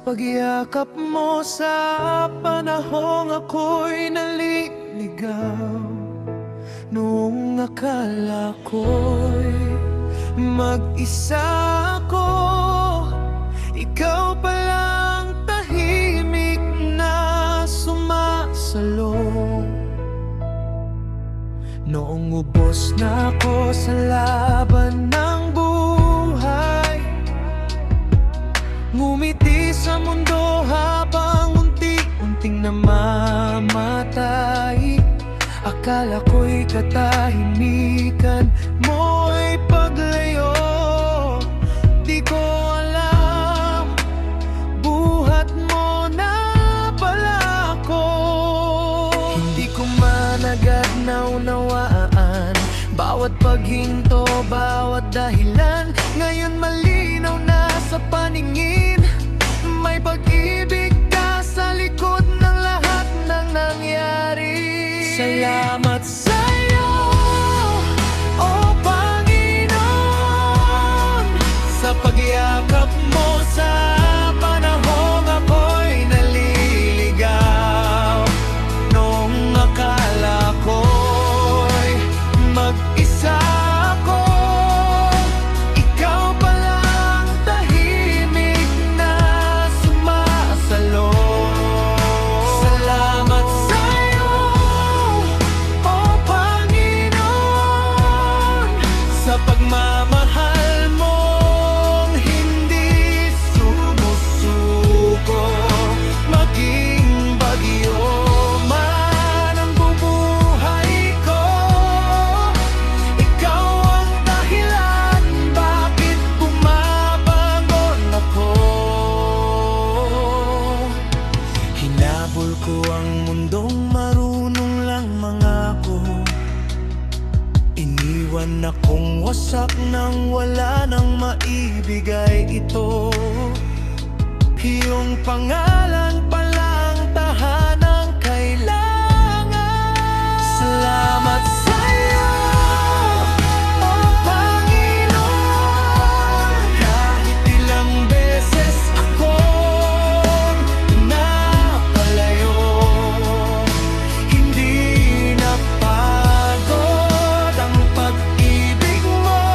pagyakap mo sa panahong ako'y naliligaw. Noong akala ko'y mag-isa ako, ikaw palang tahimik na sumasalo. Noong ubos na ako sa laban ng buhay, ngumiti sa mundo habang unti-unting namamatay. Akala ko'y katahimikan mo'y paglayo. Di ko alam, buhat mo na pala ako. Hindi ko man agad naunawaan bawat paghinto, bawat dahilan. Ngayon malinaw na sa paningin, may pag-ibig ka sa likod ng lahat ng nangyari. Salamat sa'yo, O Panginoon, sa pagyakap mo sa panahong ako'y naliligaw. Noong akala ko'y mag-isa ako, ikaw palang tahimik na sumasalo. Salamat sa'yo, O Panginoon, sa pagmamahal mong hindi sumusuko. Maging bagyo man ang bumuhay ko, ikaw ang dahilan bakit bumabangon ako. Hinabol ko ang mundong marunong lang mangako, iniwan akong wasak nang wala nang maibigay ito. Iyong pangalan palang tahanang kailangan. Salamat sa'yo, O Panginoon, kahit ilang beses akong napalayo. Hindi napagod ang pag-ibig mo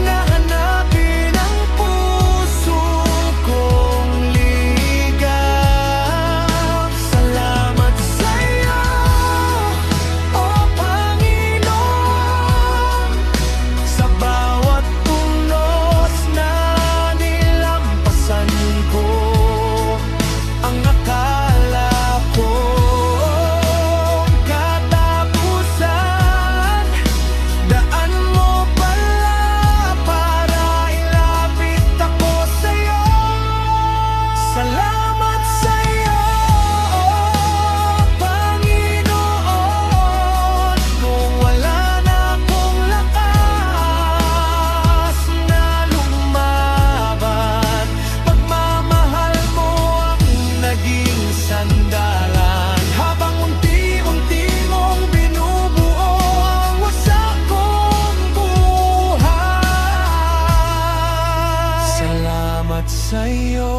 na hanapin ang puso kong ligaw. Salamat sa'yo, O Panginoon, sa bawat punos na nilampasan ko. Ang akala kong katapusan, daan mo pala para ilapit ako sa'yo. Salamat sa'yo, O Panginoon, kung wala na akong lakas na lumaban, pagmamahal mo ang naging sandalan. Habang unti-unti mong binubuo ang wasak kong buhay. Salamat sa'yo,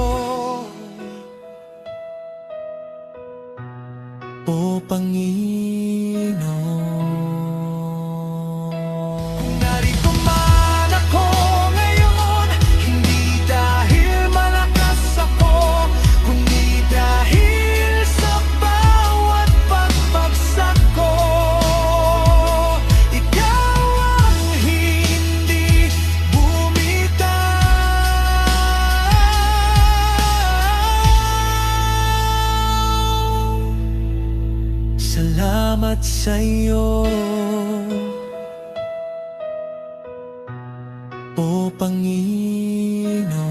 O Panginoon. Narito man ako ngayon, hindi dahil malakas ako, kundi dahil sa bawat pagbagsak ko. Ikaw ang hindi bumitaw. Salamat sa'yo, O Panginoon.